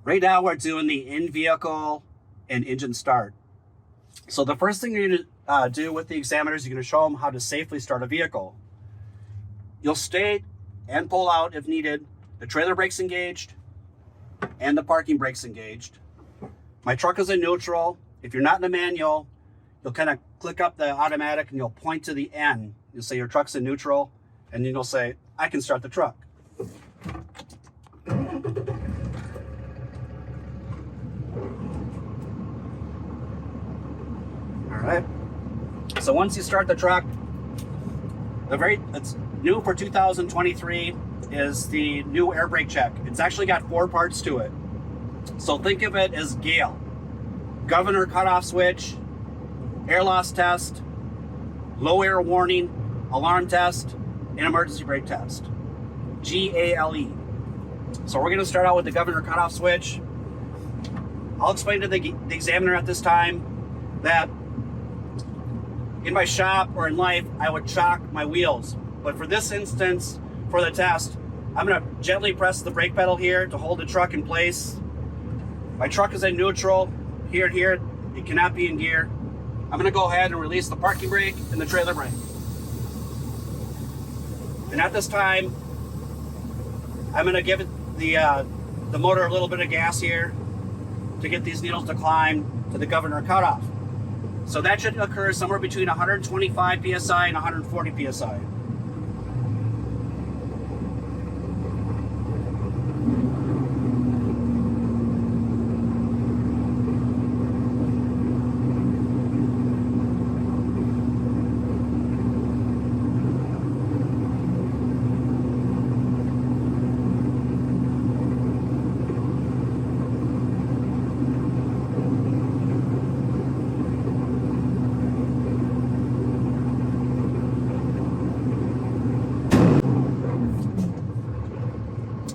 Right now we're doing the in-vehicle and engine start. So the first thing you're gonna do with the examiners, you're gonna show them how to safely start a vehicle. You'll state and pull out, if needed, the trailer brakes engaged and the parking brakes engaged. My truck is in neutral. If you're not in a manual, you'll kind of click up the automatic and you'll point to the N. You'll say your truck's in neutral, and then you'll say, I can start the truck. All right. So once you start the truck, it's new for 2023 is the new air brake check. It's actually got 4 parts to it. So think of it as GALE: governor cutoff switch, air loss test, low air warning, alarm test, and emergency brake test. GALE. So we're going to start out with the governor cutoff switch. I'll explain to the examiner at this time that in my shop or in life, I would chock my wheels. But for this instance, for the test, I'm going to gently press the brake pedal here to hold the truck in place. My truck is in neutral. Here and here, it cannot be in gear. I'm going to go ahead and release the parking brake and the trailer brake. And at this time, I'm going to give it the motor a little bit of gas here to get these needles to climb to the governor cutoff. So that should occur somewhere between 125 psi and 140 psi.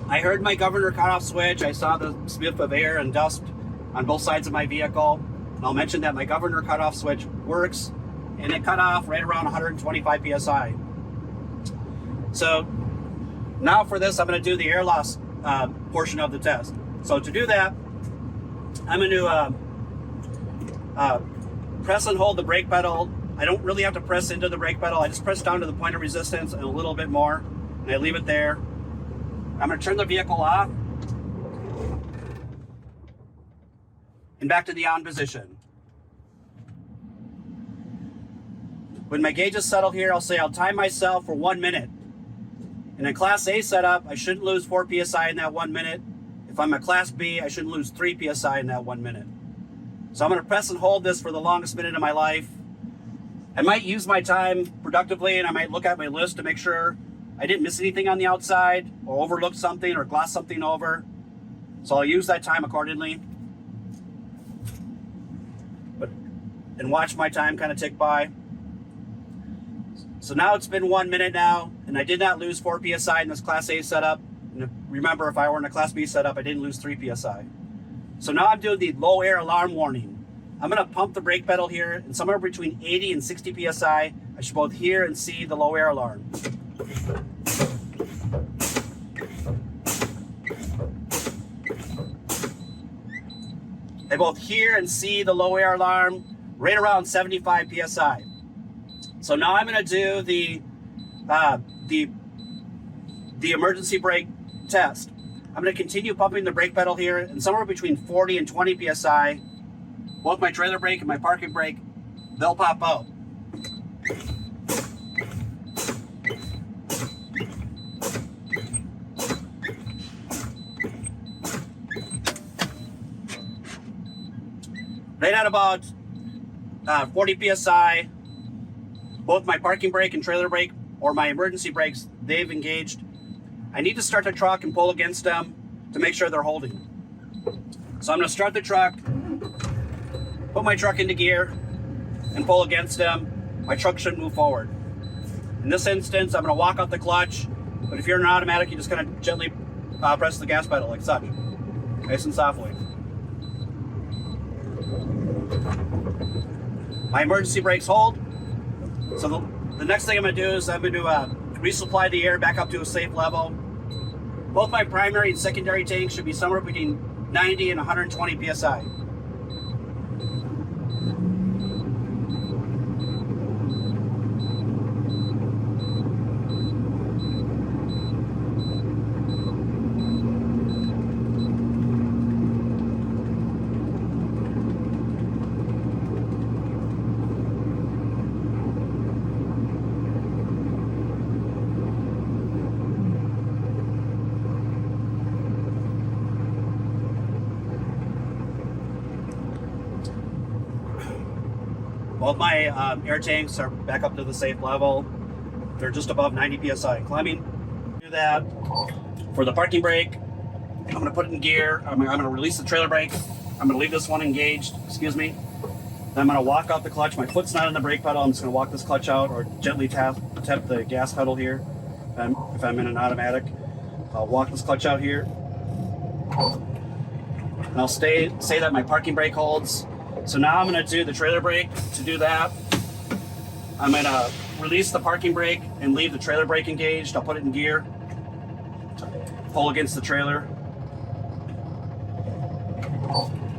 I heard my governor cutoff switch. I saw the sniff of air and dust on both sides of my vehicle. And I'll mention that my governor cutoff switch works, and it cut off right around 125 psi. So now for this, I'm going to do the air loss portion of the test. So to do that, I'm going to press and hold the brake pedal. I don't really have to press into the brake pedal. I just press down to the point of resistance and a little bit more, and I leave it there. I'm going to turn the vehicle off and back to the on position. When my gauges settle here, I'll say I'll time myself for 1 minute. In a Class A setup, I shouldn't lose 4 psi in that 1 minute. If I'm a Class B, I shouldn't lose 3 psi in that 1 minute. So I'm going to press and hold this for the longest minute of my life. I might use my time productively, and I might look at my list to make sure I didn't miss anything on the outside or overlooked something or glossed something over. So I'll use that time accordingly. And watch my time kind of tick by. So now it's been 1 minute now, and I did not lose 4 psi in this Class A setup. And remember, if I were in a Class B setup, I didn't lose 3 psi. So now I'm doing the low air alarm warning. I'm going to pump the brake pedal here, and somewhere between 80 and 60 psi, I should both hear and see the low air alarm. I both hear and see the low air alarm right around 75 psi. So now I'm going to do the emergency brake test. I'm going to continue pumping the brake pedal here, and somewhere between 40 and 20 psi, both my trailer brake and my parking brake, they'll pop out. Right at about 40 psi, both my parking brake and trailer brake, or my emergency brakes, they've engaged. I need to start the truck and pull against them to make sure they're holding. So I'm going to start the truck, put my truck into gear, and pull against them. My truck should move forward. In this instance, I'm going to walk out the clutch, but if you're in an automatic, you just kind of gently press the gas pedal like such, nice and softly. My emergency brakes hold. So the next thing I'm going to do is I'm going to resupply the air back up to a safe level. Both my primary and secondary tanks should be somewhere between 90 and 120 psi. Both my air tanks are back up to the safe level. They're just above 90 psi. Climbing. Do that. For the parking brake, I'm going to put it in gear. I'm going to release the trailer brake. I'm going to leave this one engaged. Excuse me. Then I'm going to walk out the clutch. My foot's not in the brake pedal. I'm just going to walk this clutch out or gently tap the gas pedal here. If I'm in an automatic, I'll walk this clutch out here. And I'll say that my parking brake holds. So now I'm going to do the trailer brake. To do that, I'm going to release the parking brake and leave the trailer brake engaged. I'll put it in gear, pull against the trailer.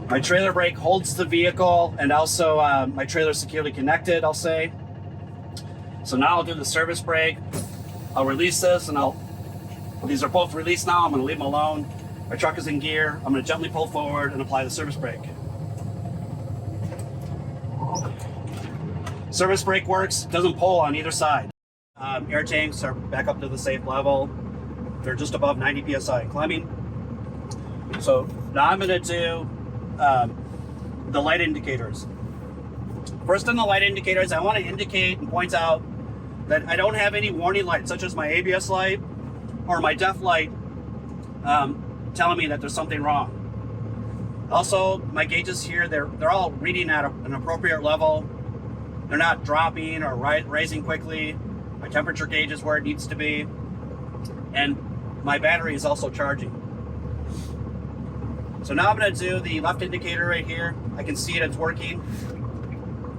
My trailer brake holds the vehicle, and also my trailer is securely connected, I'll say. So now I'll do the service brake. I'll release this, and these are both released now. I'm going to leave them alone. My truck is in gear. I'm going to gently pull forward and apply the service brake. Service brake works, doesn't pull on either side. Air tanks are back up to the safe level. They're just above 90 psi. Climbing. So now I'm going to do the light indicators. First on the light indicators, I want to indicate and point out that I don't have any warning lights, such as my ABS light or my DEF light, telling me that there's something wrong. Also, my gauges here, they're all reading at an appropriate level. They're not dropping or rising quickly. My temperature gauge is where it needs to be. And my battery is also charging. So now I'm going to do the left indicator right here. I can see it, it's working.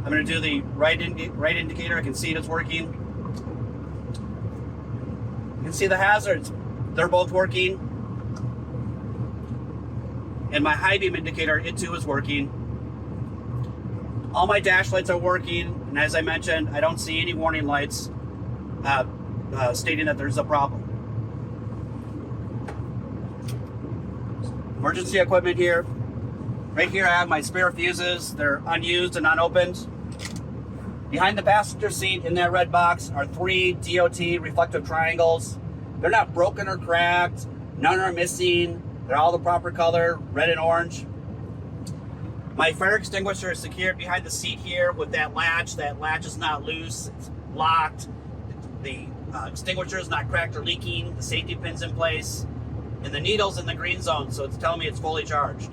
I'm going to do the right indicator. I can see it, it's working. You can see the hazards. They're both working. And my high beam indicator, it too is working. All my dash lights are working, and as I mentioned, I don't see any warning lights stating that there's a problem. Emergency equipment here. Right here I have my spare fuses. They're unused and unopened. Behind the passenger seat in that red box are 3 DOT reflective triangles. They're not broken or cracked. None are missing. They're all the proper color, red and orange. My fire extinguisher is secured behind the seat here with that latch. That latch is not loose, it's locked. The extinguisher is not cracked or leaking. The safety pin's in place. And the needle's in the green zone, so it's telling me it's fully charged.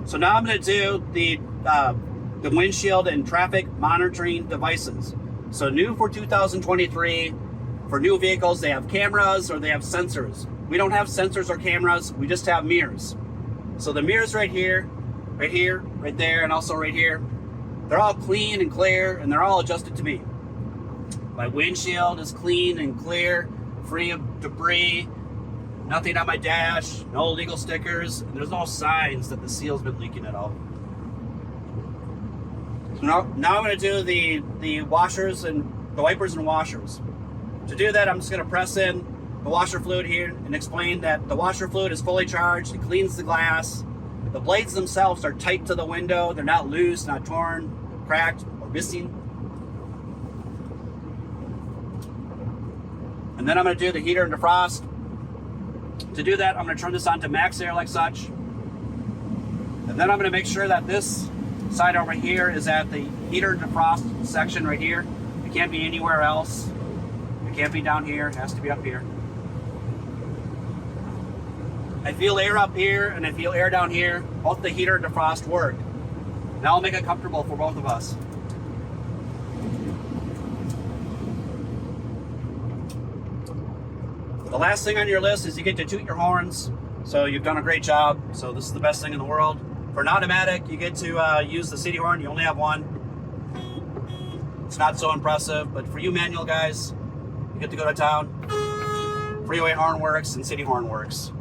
So now I'm going to do the windshield and traffic monitoring devices. So new for 2023, for new vehicles, they have cameras or they have sensors. We don't have sensors or cameras, we just have mirrors. So the mirrors right here, right there, and also right here, they're all clean and clear, and they're all adjusted to me. My windshield is clean and clear, free of debris, nothing on my dash, no illegal stickers, and there's no signs that the seal's been leaking at all. So now I'm going to do the washers and the wipers and washers. To do that, I'm just going to press in the washer fluid here and explain that the washer fluid is fully charged. It cleans the glass. The blades themselves are tight to the window. They're not loose, not torn, cracked, or missing. And then I'm going to do the heater and defrost. To do that, I'm going to turn this on to max air like such. And then I'm going to make sure that this side over here is at the heater and defrost section right here. It can't be anywhere else. It can't be down here. It has to be up here. I feel air up here and I feel air down here. Both the heater and defrost work. Now I'll make it comfortable for both of us. The last thing on your list is you get to toot your horns. So you've done a great job. So this is the best thing in the world. For an automatic, you get to use the city horn. You only have one. It's not so impressive, but for you manual guys, you get to go to town. freeway horn works and city horn works.